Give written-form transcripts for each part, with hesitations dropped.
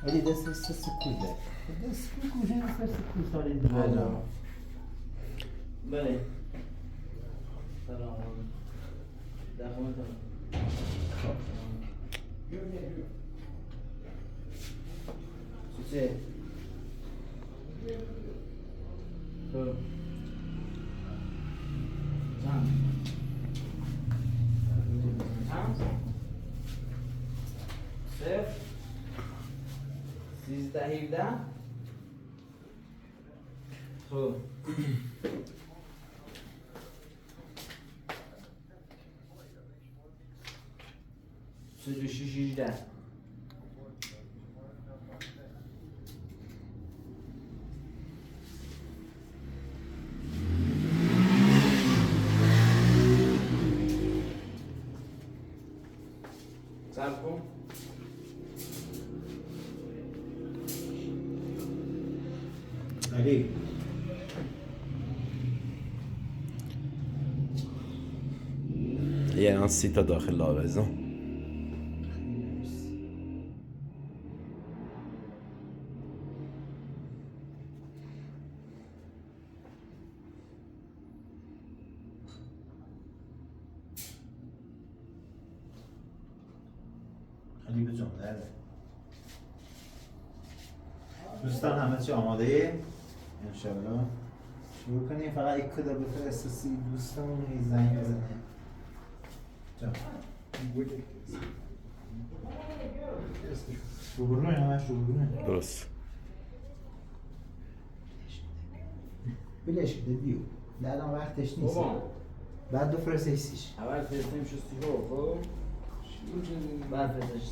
ولی دستش سکوته دست کوچه دستش سکوت سالی دیگه بله سلام دخمتون چه تو چند 13 خب 36 صبر کن علی یه الان 30 تا داخل آویزم علی به جمله دوستان همه چی آماده ای؟ انشالله شروع کنیم فقط یک کدا بفرستی دوستمون یه زنگ بزنه شروع کنیم شروع کنیم درست بلش بده بیو نه الان وقتش نیست بعد دو فرسته سیش اول فرستیم شستی رو خب بعد فرستش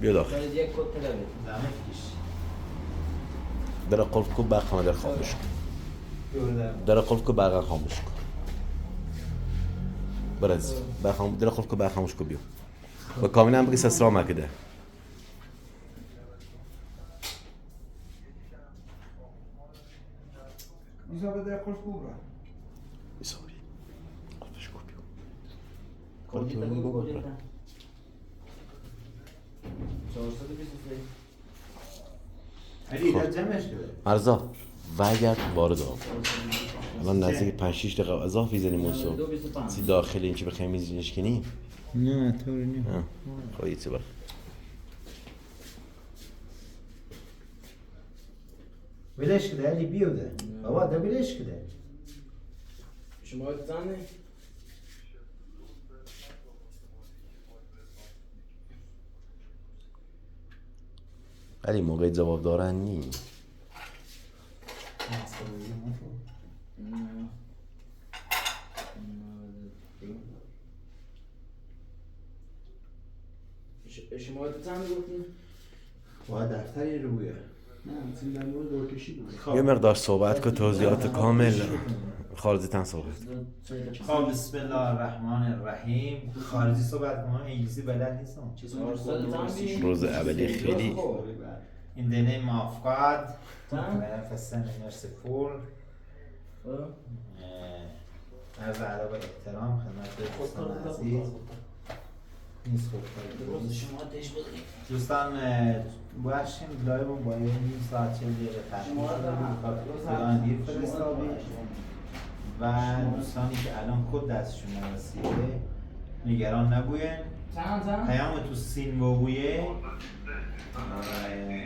بیا داخل شاید یک کد تلوه زمت کش در قلب کو برق در خاموش کن در قلب کو برق خاموش کن برز برق در قلب کو برق خاموش کن بیو و کاملا بگی سسرا مکده میزا بده قلب کو برا میساری قلبش کو بیو کلیتا بگو کلیتا 423 علی در جمعش کرده مرزا برگرد وارد آب الان نزدیک 5-6 دقیقه اضافه میزنیم موسو سی داخل این که بخوایم میزنیش کنی نه طوری نیست خواهی چه بر بلش کده علی بیو ده بابا ده بلش کده شما زنه ولی موقع جواب دارن نی شما زنه گفتین؟ باید دفتری رو بویه نه سیلن بود دورکشی بود یه مقدار صحبت که توضیحات کامل خارجی تن صحبت خب بسم الله الرحمن الرحیم خارجی صحبت کنم انگلیسی بلد نیستم روز اولی خیلی In the name of God منفسن مرسیفول عرض ادب و احترام خدمت دوستان عزیز نیست خود شما تش بدید دوستان باشیم لایو با نیم ساعت 40 دقیقه تاخیر دیر فرستادیم و دوستانی که الان کد دستشون نرسیده نگران نبوین پیام تو سین بویه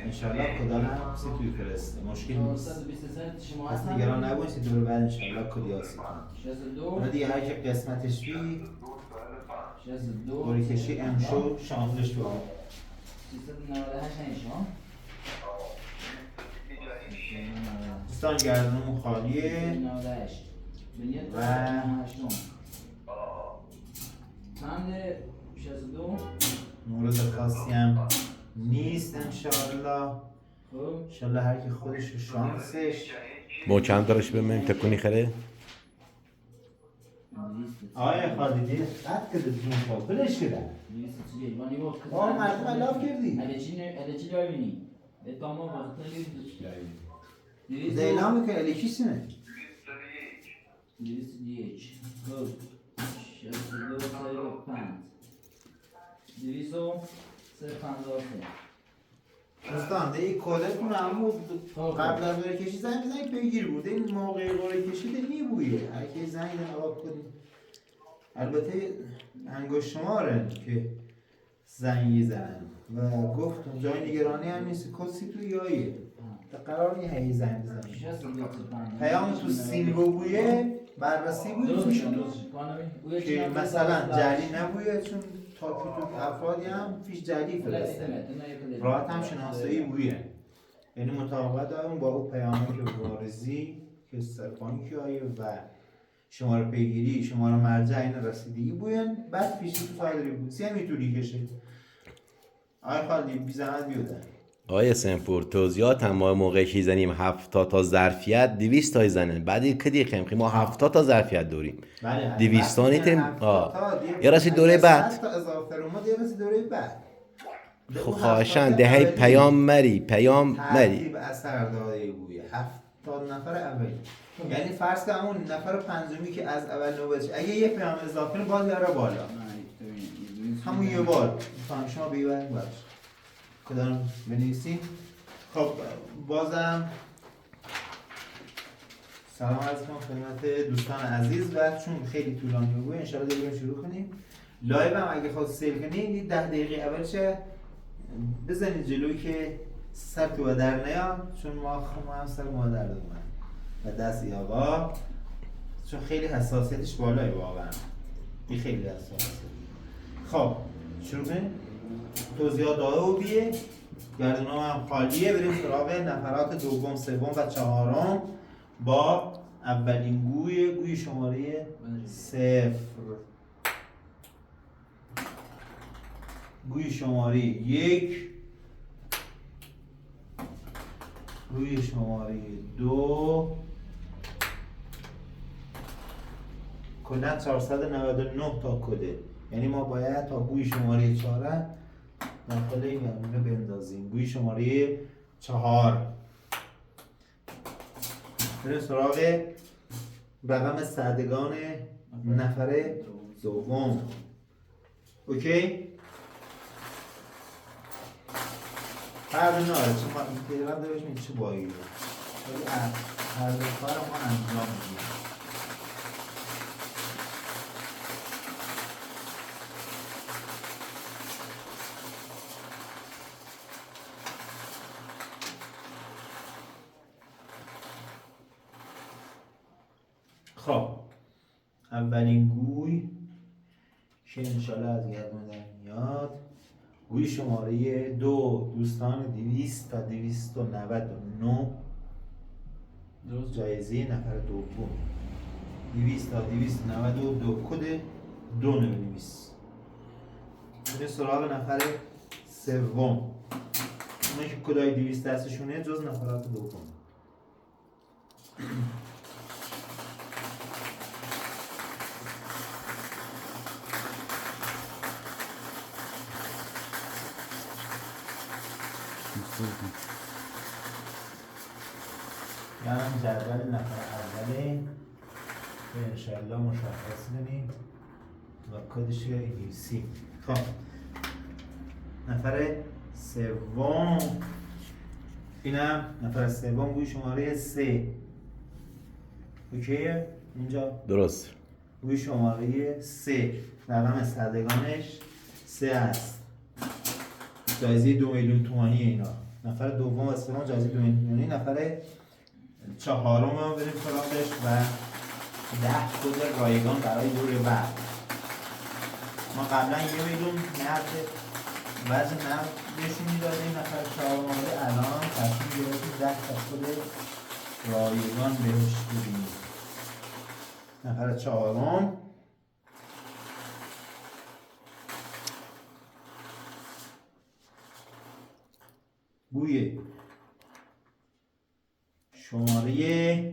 انشالله کدا هم سی توی فرسته مشکل نیست پس نگران نبوین سی دور بعد انشالله کدی آسی کنید دیگه هر که قسمتش بی دوری کشی امشو شاملش تو هم 398 شما دوستان گردنمون خالیه 98 و چند 62 مورد خاصی هم نیست انشالله انشالله هر کی خودش و شانسش محکم دارش بمیم تکونی خره آقای خالدی قد کده جون خواب بلش کده آه مردم علاف کردی الچی لایوینی تمام وقتا دیلا میکنه الیکی سینه 201 خب 62 05 253 دوستان دیگه کادتون همون قبل از قرعه کشی زنگ بزنید بگیر بود. این موقع قرعه کشی میبویه. هر کی زنگ نواب کنید. البته انگشت شمارن که زنگی زنن و گفتم جای نگرانی هم نیست. کسی تو یایه قرار نیه هی زنگ بزنید. پیام تو سین رو بویه بررسی بود که مثلا جلی نبویه چون تا تو افرادی هم فیش جلی فرسته راحت هم شناسایی بویه. یعنی مطابقت دارم با اون پیامی که وارزی که سرپانی که آیه و شماره پیگیری شماره مرجع این رسیدگی بوین بعد پیشی تو فایل بود سی میتونی کشید. آی خالی بی زحمت بیودن آقای سنپور توضیحات هم ما موقع که زنیم 70 تا ظرفیت 200 تا زنن بعد کدی خیم ما 70 تا ظرفیت داریم 200 تا نیتیم یا راستی دوره بعد اضافه رو ما دیگه دوره بعد خب خواهشان دهی پیام مری ترتیب اثر داده بویه 70 نفر اولی یعنی فرض که همون نفر پنجمی که از اول نوبتش اگه یه پیام اضافه کنه باز داره بالا همون یه بار فهم شما بیبرین باش کدام بنویسین. خب بازم سلام عرض کنم خدمت دوستان عزیز و چون خیلی طولانی بود انشاءالله دیگه شروع کنیم. لایو هم اگه خواست سیل کنید 10 دقیقه اولش بزنید جلوی که سر تو در نیاد چون ما هم سر مادر داریم و دست آقا چون خیلی حساسیتش بالایی واقعا این خیلی حساسیت. خب شروع کنیم. توضیحات داده و بیه گردونا هم خالیه. بریم سراغ نفرات دوم سوم و چهارم با اولین گوی شماره 0 گوی شماره 1 گوی شماره 2 کلا 499 تا کده یعنی ما باید تا گوی شماره 4 داخل این گردونه بندازیم. گوی شماره 4 بریم سراغ رقم سعدگان نفر دوم. اوکی؟ فرق ناره چون ما این پیرم دارش میگه چه بایی رو ولی هر کار ما انجام میدیم. خب اولین گوی که انشالله از گردون در میاد گوی شماره 2 دوستان 200 تا 299 جایزه نفر دوم 200 تا 292 کد 2 نویس. این سراغ نفر سوم اونایی که کدای 200 دستشونه جز نفرات دوم. یعنی جدول نفر اوله که انشاءالله مشخص کنیم و کدش رو انگلیسی. خب نفر سوم اینم نفر سوم گوی شماره 3 اوکیه اینجا درست گوی شماره 3 رقم سعدگانش 3 است. جایزه 2 میلیون تومانی اینا. نفر دوم و سوم جایزه 2 میلیون تومانی. نفر چهارم هم بریم سراغش و 10 کد رایگان برای دور بعد. ما قبلا 1 میلیون نقد وزن نقد بهشون میدادیم. نفر چهارم الان تصمیم گرفتیم 10 تا کد رایگان بهش بدیم. نفر چهارم گوی شماره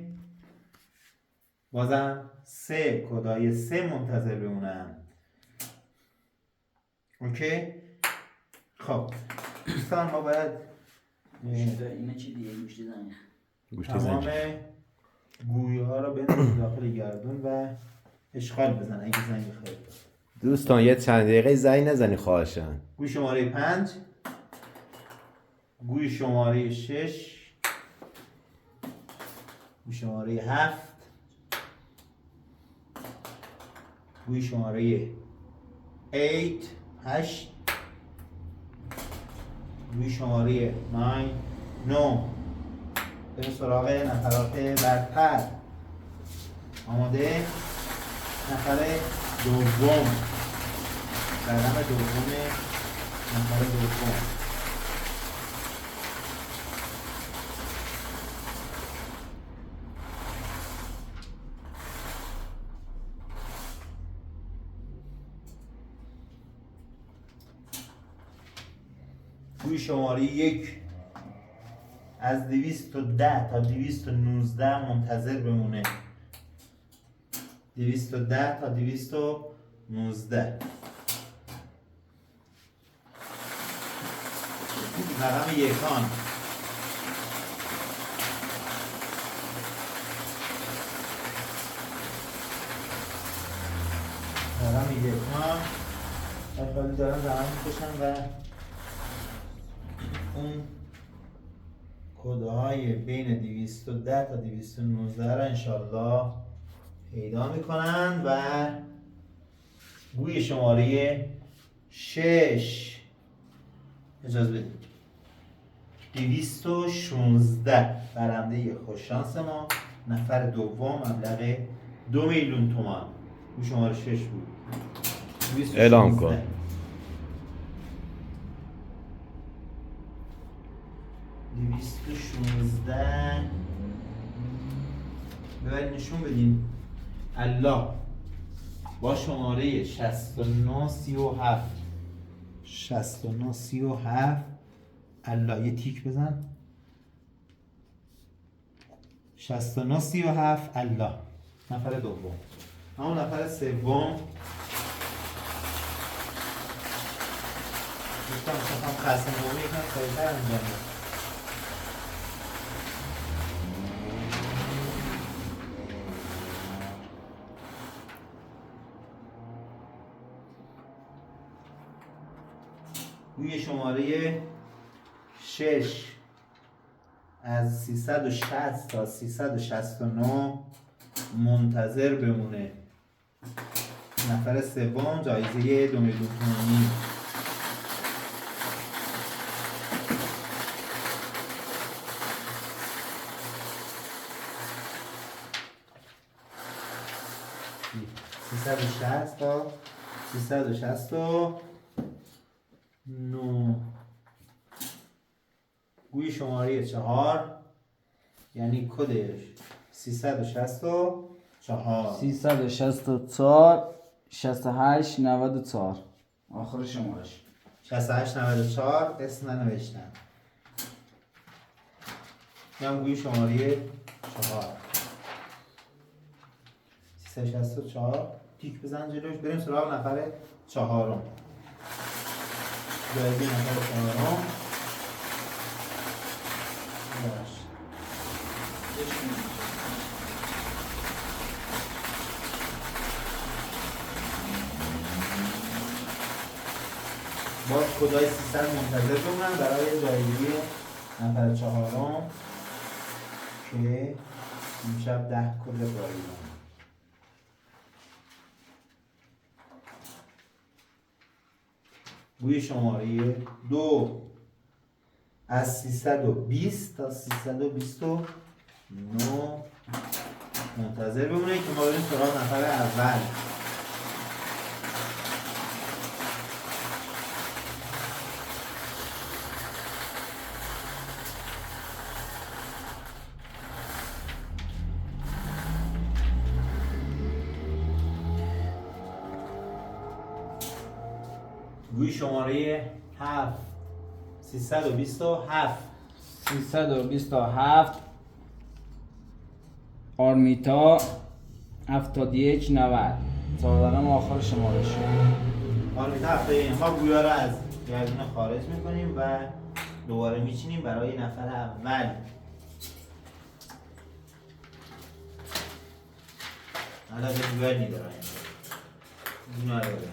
بازم 3 کدای 3 منتظر بمونم. اوکی؟ خب دوستان ما باید اینه چی دیگه گوشت زنگ تمام گویه ها رو بندازیم داخل گردون و اشغال بزن اگه زنگ خیلی. دوستان یه چند دقیقه زنگ نزنی خواهشان. گوی شماره 5 گوی شماره 6 گوی شماره 7 گوی شماره 8 گوی شماره 9 بریم سراغ نفرات برتر. آماده؟ نفر دوم، رقم دوم، نفر دوم. گوی شماره 1 از 210 تا 219 منتظر بمونه. 210 تا 219. رقم یکان. رقم یکان. افعالی دارم زمان میکشم و اون کدهای بین 210 تا 219 را انشالله پیدا میکنن و گوی شماره 6 اجازه بدید 216 برنده خوششانس ما، نفر دوم، مبلغ 2 میلیون تومان. گوی شماره 6 بود. اعلام کن. 216 ببرید نشون بدین. الله با شماره 6937 6937 الله یه تیک بزن. 6937 الله نفر دوم. همون نفر سوم دوستان خسته نمونه یکم سریع‌تر انجام بدید. گوی شماره 6 از 360 تا 369 منتظر بمونه. نفر سوم جایزه 2 میلیون تومانی. تا 369. گوی شماره 4 یعنی کدش 364 68 94 آخر شمارش 68 94 اسم ننوشتم. اینم گوی شماره 4 364 تیک بزن جلوش. بریم سراغ نفر چهارم. جایزه نفر چهارم باز کدای 300 منتظر بمونن برای جایزه نفر چهارم که امشب 10 کد بایدن. گوی شماره 2 از 320 تا 329 منتظر بمونه که ما بریم سراغ نفر اول. گوی شماره 7 327 آرمیتا 71 90 سازدنم آخر شماره شد. آرمیتا 71. ما گویا رو از گردونه خارج میکنیم و دوباره میچینیم برای نفر اول. علاقه گویا نیدارم گویا رو بده.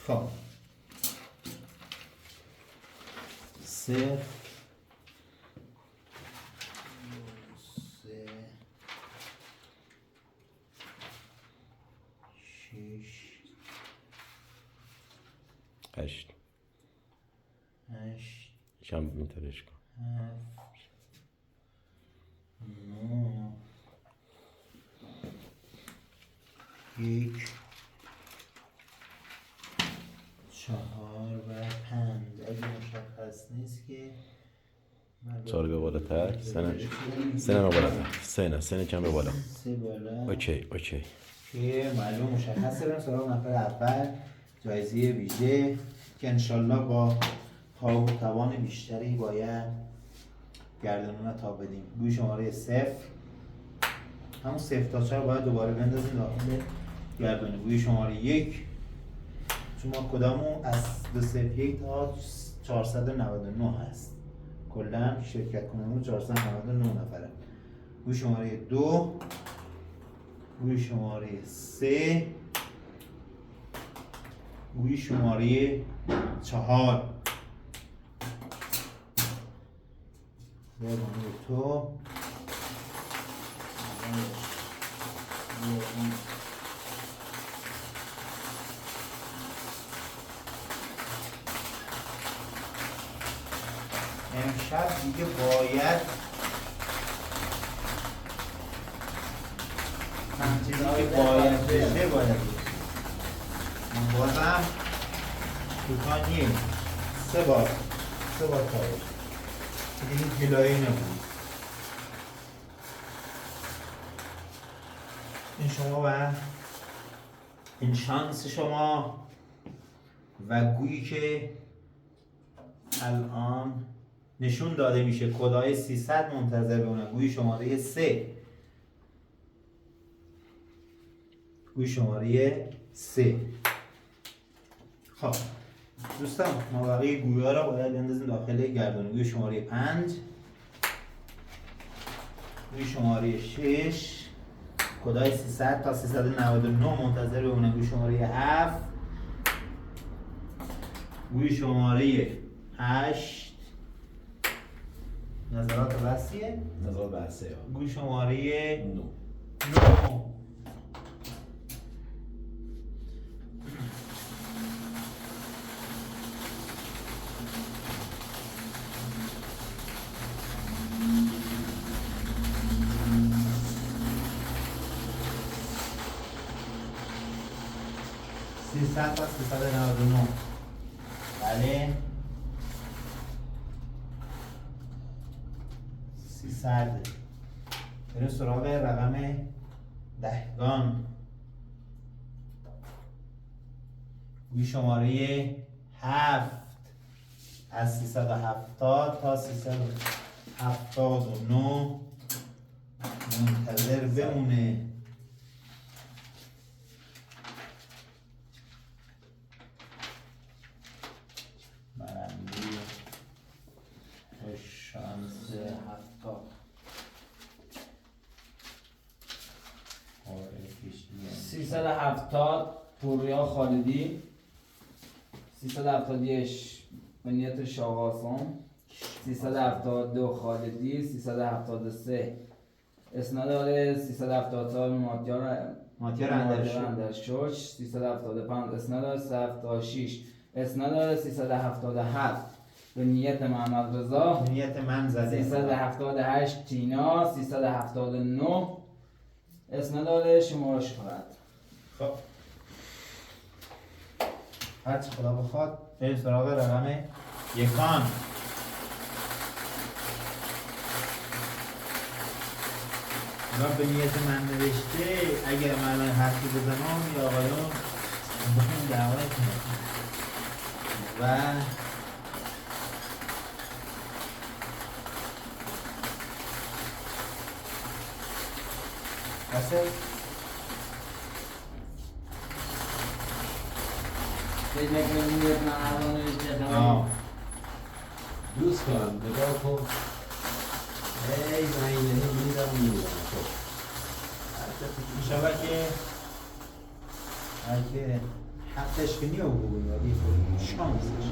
خب 0 8 8 کم میترش کن 9 1 4 و 5 اگه مشخص نیست که 4 به بالاتر سه به بالاتر سه کم به بالا 3 بالا اوکی که معلوم مشخصه. بریم سراغ نفر اول جایزه ویژه که انشالله با توان بیشتری باید گردنونه تا بدیم. گوی شماره 0 همون 0 تا 4 باید دوباره بندازیم داخل گردونه. گوی شماره 1 چون ما کدامون از 201 تا 499 هست، کلا شرکت کننده 499 نفره. گوی شماره 2 گوی شماره 3 گوی شماره 4 بگم به تو امشب دیگه باید چیزی که باید بشه من بازم دوکان نیست 3 بار کارش دیگه هلایی نبود. این شما و این شانس شما و گویی که الان نشون داده میشه کدای 300 منتظر بمونه. گویی شماره 3 گویی شماره 3. خب دوستان ما بقیه گویا را باید بندازیم داخل گردون. گوی شماره 5 گوی شماره 6 کدای 300 تا 399 منتظر بمونه. گوی شماره 7 گوی شماره 8 نظرات بحثیه؟ نظرات بحثیه. گوی شماره 9 300 تا 399 بله 300. بریم سراغ رقم دهگان. گوی شماره 7 از 370 تا 379 منتظر بمونه. شانس 370 پوریا خالدی، 371 بنیت شاقاسان، 372 خالدی، 373 اسناد 374 ماتیار اندرشوش، 375 اسناد 376 اسناد 377 به نیت محمد رضا، نیت من زده 378 تینا، 379 اسناد شماره شهرت. خب هرچی خدا بخواد بریم سراغ رقم یکان. را به نیت من نوشته اگر من حرفی بزنم یا آقایون بخون دعوت کنم و اصل دوستان نگاه کن ای زنینه میدم میشود که حقش که نیو بگویم ولی شانسش.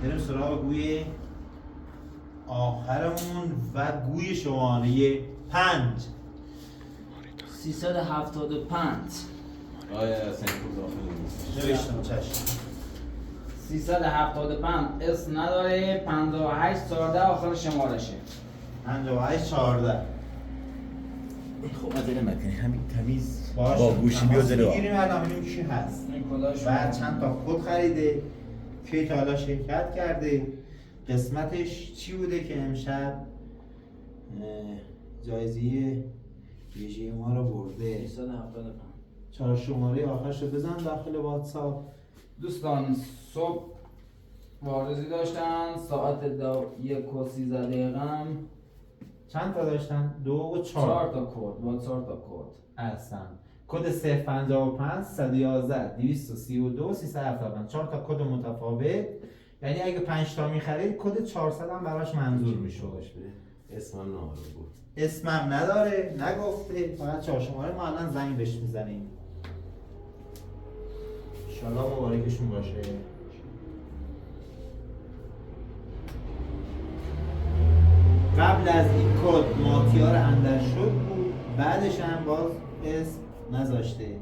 بریم سراغ گوی آخرمون و گوی شماره 5 375. آیا سنپور داخل نیست نوشتم چشم 375 اسم نداره. 58 14 آخر شمارشه. 58 14 خب عدله نکنی همین تمیز باشه با گوشی بیا جلو میگیریم الان ببینیم کی هست این کلاش بعد چند تا کد خریده کی تا حالا شرکت کرده قسمتش چی بوده که امشب جایزه ویژه ما رو برده 375. 4 شماره آخرشو بزن داخل واتساپ. دوستان صبح وارزی داشتن ساعت 1:13 چند تا داشتن؟ 2 و 4 4 تا کد با 4 تا کد اصلا کد 055 111 232 375 4 تا کد متفاوت، یعنی اگه 5 تا می‌خرید کد 400 هم براش منظور میشه. اسمم نهارو بود اسمم نداره نگفته فقط 4 شماره ما الان زنگ بهش میزنیم انشالله مبارکشون باشه. قبل از این کد ماتیار اندرشد بود بعدش هم باز اسم نذاشته.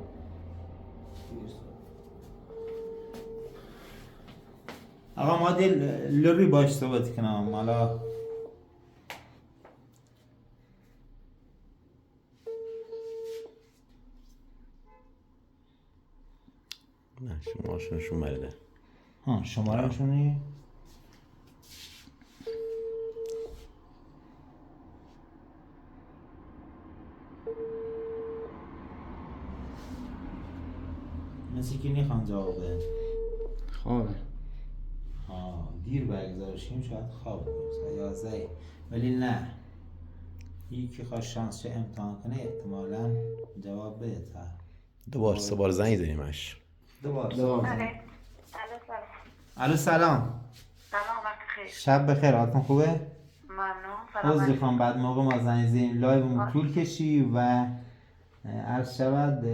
آقا ما دل لوری باش صحبت کنم حالا نه شماشونشون بلده ها شماره شونی مثل که نیخوان جواب بده. خوابه. ها دیر برگذاشتیم شاید خواب بود 11 ولی نه یکی خواست شانس چه امتحان کنه احتمالاً جواب بده تا 2 بار 3 بار زنگ زدیمش 2 بار. الو سلام. سلام سلام وقت خیر. شب بخیر حالتون خوبه؟ ممنون. عذر میخوام بعد موقع ما زنگ زدیم لایو طول کشی و عرض شود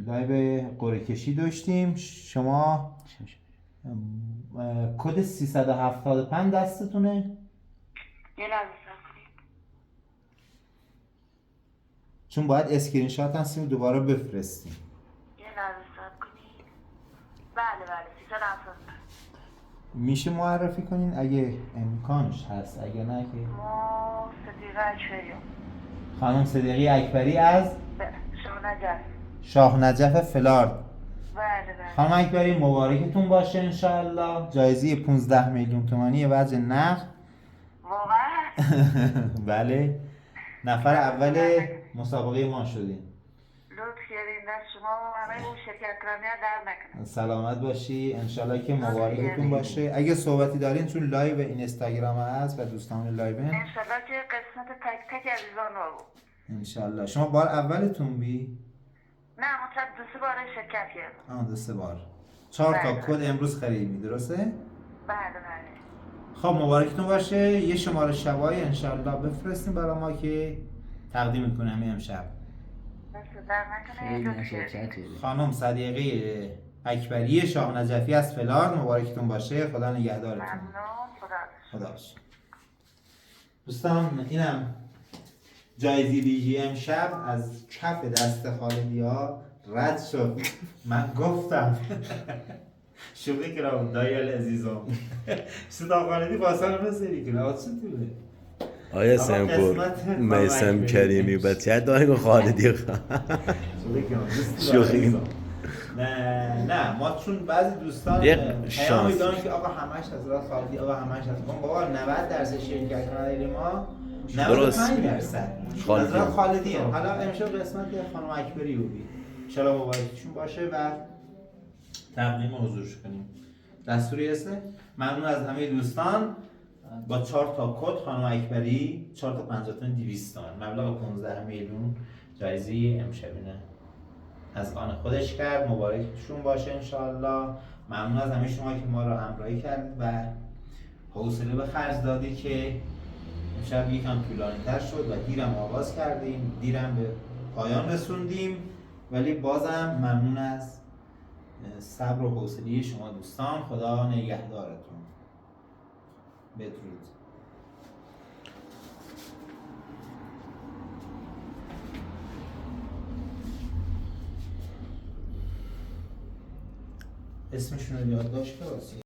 لایو قرعه کشی داشتیم. شما کد 375 دستتونه؟ یه لحظه صبر کنید. چون باید اسکرین شات هستیم دوباره بفرستیم. یه لحظه صبر کنید. بله 375. میشه معرفی کنین اگه امکانش هست اگه نه که ما صدیقه اکبری. خانم صدیقی اکبری از شما نجف. شاه نجف فلارد. بله. خانم اکبری مبارکتون باشه انشاءالله. جایزه 15 میلیون تومانی وجه نقد. واقعا؟ بله نفر اول مسابقه ما شدین. لطف کردین دست شما و همه اون شرکت کننده در نکنه. سلامت باشی انشالله که مبارکتون باشه. اگه صحبتی دارین چون لایو اینستاگرام هست و دوستان لایو انشالله که قسمت تک تک عزیزان رو بود. انشالله. شما بار اولتون بی؟ نه مطلب 2 بار شرکت کردم. 2 بار 4 تا بله. کد امروز خریدی درسته؟ بله. خب مبارکتون باشه. یه شماره شبای انشالله بفرستیم برای ما که تقدیم میکنم امشب. دست در خیلی نکنه. لطف کردین. نشکر خانم صدیقه اکبری شاه نجفی از فلارد مبارکتون باشه. خدا نگهدارتون. ممنون. خدا خدا باشه. دوستان اینم جایزه ویژه امشب از کف دست خالدی ها رد شد. من گفتم شوقی کرام دایل عزیزم صدا خالدی باسان رو سری کنه آتشون توله آیا سنپور میسم کریمی بچه داریم خالدی شوخی نه ما چون بعضی دوستان پیام میدن که آقا همش از راه خالدی آقا همش از بابا 90% شرکت کننده ما 95% خالدی خالدی هم. حالا امشب قسمت خانم اکبری بودی انشالله مبارکشون باشه و تقدیم حضورش کنیم. دستوری هسته ممنون از همه دوستان. با 4 تا کد خانم اکبری 4 تا 50 تا 200 تومن مبلغ 15 میلیون جایزه امشبینه از آن خودش کرد. مبارکشون باشه انشالله. ممنون از همه شما که ما رو همراهی کردید و حوصله به خرج دادی که امشب یکم طولانی تر شد و دیرم آغاز کردیم دیرم به پایان رسوندیم ولی بازم ممنون از صبر و حوصله شما دوستان. خدا نگهدارتون. بدرود. اسمشون رو یادداشت کن.